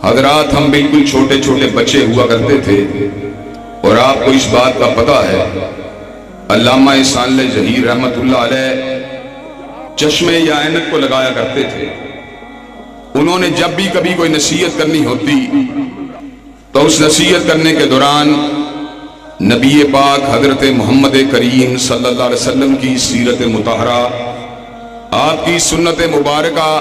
حضرات ہم بالکل چھوٹے چھوٹے بچے ہوا کرتے تھے اور آپ کو اس بات کا پتہ ہے علامہ احسان اللہ ظہیر رحمت اللہ علیہ چشمے یا عینک کو لگایا کرتے تھے۔ انہوں نے جب بھی کبھی کوئی نصیحت کرنی ہوتی تو اس نصیحت کرنے کے دوران نبی پاک حضرت محمد کریم صلی اللہ علیہ وسلم کی سیرت مطہرہ، آپ کی سنت مبارکہ،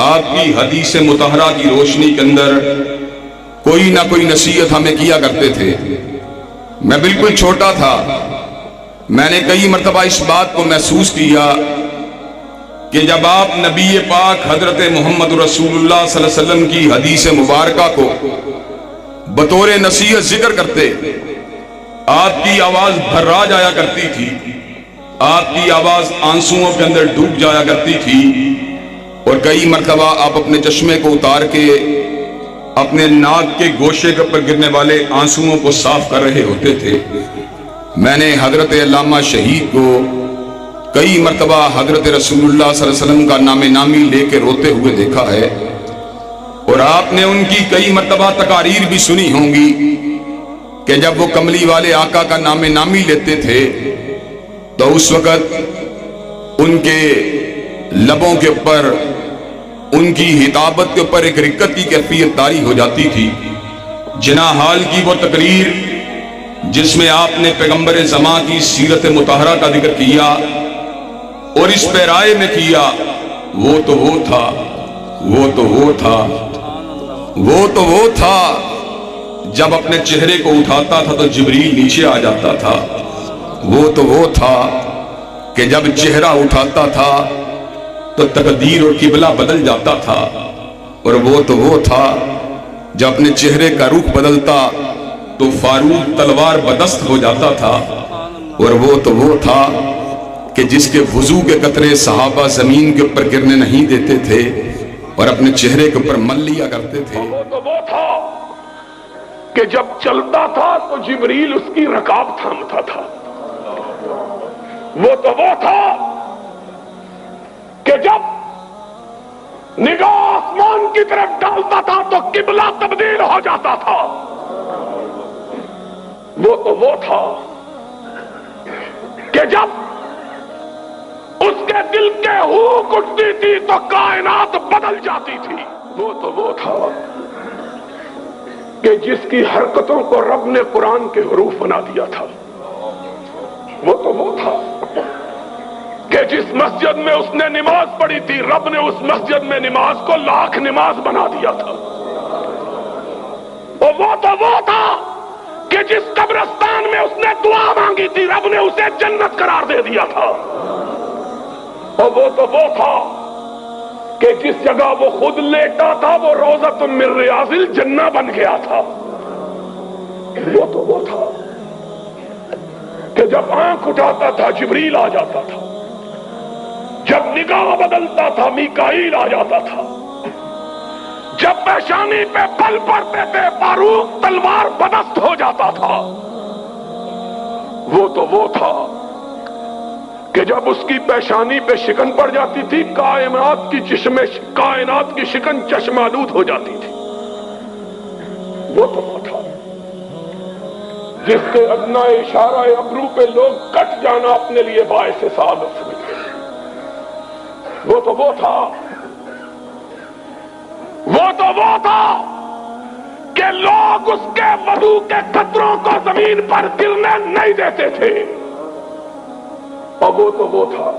آپ کی حدیث مطہرہ کی روشنی کے اندر کوئی نہ کوئی نصیحت ہمیں کیا کرتے تھے۔ میں بالکل چھوٹا تھا، میں نے کئی مرتبہ اس بات کو محسوس کیا کہ جب آپ نبی پاک حضرت محمد رسول اللہ صلی اللہ علیہ وسلم کی حدیث مبارکہ کو بطور نصیحت ذکر کرتے، آپ کی آواز بھرا جایا کرتی تھی، آپ کی آواز آنسوؤں کے اندر ڈوب جایا کرتی تھی، اور کئی مرتبہ آپ اپنے چشمے کو اتار کے اپنے ناک کے گوشے پر گرنے والے آنسوؤں کو صاف کر رہے ہوتے تھے۔ میں نے حضرت علامہ شہید کو کئی مرتبہ حضرت رسول اللہ صلی اللہ علیہ وسلم کا نام نامی لے کے روتے ہوئے دیکھا ہے، اور آپ نے ان کی کئی مرتبہ تقاریر بھی سنی ہوں گی کہ جب وہ کملی والے آقا کا نام نامی لیتے تھے تو اس وقت ان کے لبوں کے اوپر، ان کی ہدابت کے اوپر ایک رقت کی کیفیت طاری ہو جاتی تھی۔ جنا حال کی وہ تقریر جس میں آپ نے پیغمبر زمان کی سیرت مطہرہ کا ذکر کیا اور اس پہ رائے میں کیا، وہ تو وہ تھا، وہ تو وہ تھا، وہ تو وہ تھا جب اپنے چہرے کو اٹھاتا تھا تو جبریل نیچے آ جاتا تھا، وہ تو وہ تھا کہ جب چہرہ اٹھاتا تھا تو تقدیر اور قبلہ بدل جاتا تھا، اور وہ تو وہ تھا جب اپنے چہرے کا رخ بدلتا تو فاروق تلوار بدست ہو جاتا تھا، اور وہ تو وہ تھا کہ جس کے وضو کے قطرے صحابہ زمین کے اوپر گرنے نہیں دیتے تھے اور اپنے چہرے کے اوپر مل لیا کرتے تھے۔ وہ تو وہ تھا کہ جب چلتا تھا تو جبریل اس کی رکاب تھامتا تھا۔ وہ تو وہ تھا کہ جب نگاہ آسمان کی طرف ڈالتا تھا تو قبلہ تبدیل ہو جاتا تھا۔ وہ تو وہ تھا کہ جب اس کے دل کے ہوک اٹھتی تھی تو کائنات بدل جاتی تھی۔ وہ تو وہ تھا کہ جس کی حرکتوں کو رب نے قرآن کے حروف بنا دیا تھا۔ وہ تو وہ تھا کہ جس مسجد میں اس نے نماز پڑھی تھی رب نے اس مسجد میں نماز کو لاکھ نماز بنا دیا تھا۔ اور وہ تو وہ تھا کہ جس قبرستان میں اس نے دعا مانگی تھی رب نے اسے جنت قرار دے دیا تھا۔ اور وہ تو وہ تھا کہ جس جگہ وہ خود لیٹا تھا وہ روضۃ من ریاض الجنہ بن گیا تھا۔ وہ تو وہ تھا کہ جب آنکھ اٹھاتا تھا جبریل آ جاتا تھا، جب نگاہ بدلتا تھا میکائیل آ جاتا تھا، جب پیشانی پہ پل پڑتے تھے فاروق تلوار بدست ہو جاتا تھا۔ وہ تو وہ تھا کہ جب اس کی پیشانی پہ شکن پڑ جاتی تھی کائنات کی شکن چشمالود ہو جاتی تھی۔ وہ تو وہ تھا جس کے ادنا اشارہ ابرو پہ لوگ کٹ جانا اپنے لیے باعث سعادت سمجھتے۔ وہ تو وہ تھا، وہ تو وہ تھا کہ لوگ اس کے وضو کے قطروں کو زمین پر گرنے نہیں دیتے تھے۔ اور وہ تو وہ تھا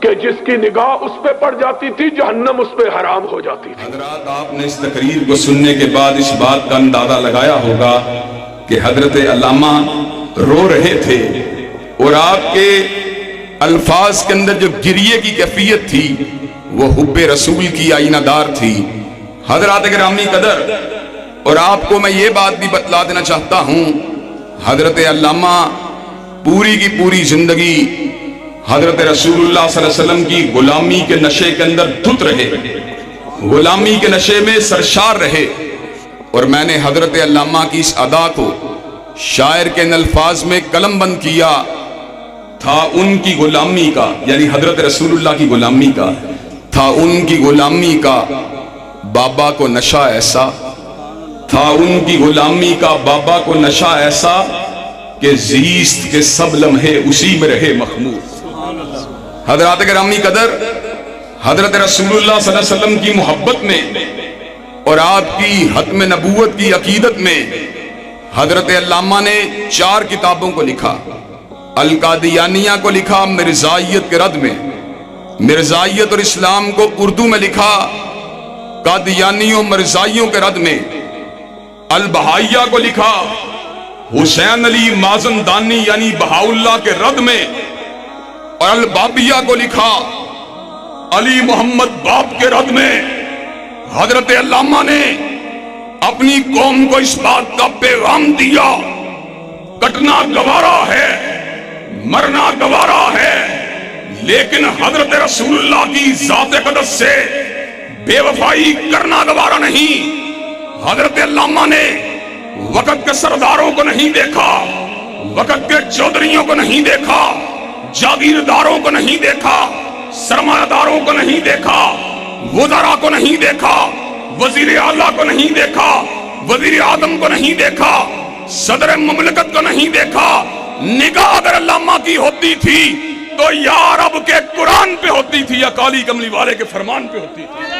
کہ جس کی نگاہ اس پہ پڑ جاتی تھی جہنم اس پہ حرام ہو جاتی تھی۔ حضرات آپ نے اس تقریر کو سننے کے بعد اس بات کا اندازہ لگایا ہوگا کہ حضرت علامہ رو رہے تھے، اور آپ کے الفاظ کے اندر جو گریے کی کیفیت تھی وہ حب رسول کی آئینہ دار تھی۔ حضرات گرامی قدر، اور آپ کو میں یہ بات بھی بتلا دینا چاہتا ہوں، حضرت علامہ پوری کی پوری زندگی حضرت رسول اللہ صلی اللہ علیہ وسلم کی غلامی کے نشے کے اندر دھت رہے، غلامی کے نشے میں سرشار رہے، اور میں نے حضرت علامہ کی اس ادا کو شاعر کے ان الفاظ میں قلم بند کیا تھا ان کی غلامی کا، یعنی حضرت رسول اللہ کی غلامی کا، تھا ان کی غلامی کا بابا کو نشہ ایسا تھا، ان کی غلامی کا بابا کو نشہ ایسا کہ زیست کے سب لمحے اسی میں رہے مخمور۔ حضرات گرامی قدر، حضرت رسول اللہ صلی اللہ علیہ وسلم کی محبت میں اور آپ کی ختم نبوت کی عقیدت میں حضرت علامہ نے 4 کتابوں کو لکھا۔ القادیانیہ کو لکھا مرزائیت کے رد میں، مرزائیت اور اسلام کو اردو میں لکھا قادیانیوں مرزائیوں کے رد میں، البہائیہ کو لکھا حسین علی مازندانی یعنی بہاءاللہ کے رد میں، اور البابیہ کو لکھا علی محمد باب کے رد میں۔ حضرت علامہ نے اپنی قوم کو اس بات کا پیغام دیا، کٹنا گوارا ہے، مرنا گوارا ہے، لیکن حضرت رسول اللہ کی ذات اقدس سے بے وفائی کرنا گوارا نہیں۔ حضرت علامہ نے وقت کے سرداروں کو نہیں دیکھا، وقت کے چودھریوں کو نہیں دیکھا، جاگیرداروں کو نہیں دیکھا، سرمایہ داروں کو نہیں دیکھا، وزراء کو نہیں دیکھا، وزیر اعلیٰ کو نہیں دیکھا، وزیر اعظم کو نہیں دیکھا، صدر مملکت کو نہیں دیکھا۔ نگاہ اگر علامہ کی ہوتی تھی تو یا رب کے قرآن پہ ہوتی تھی یا کالی کملی والے کے فرمان پہ ہوتی تھی۔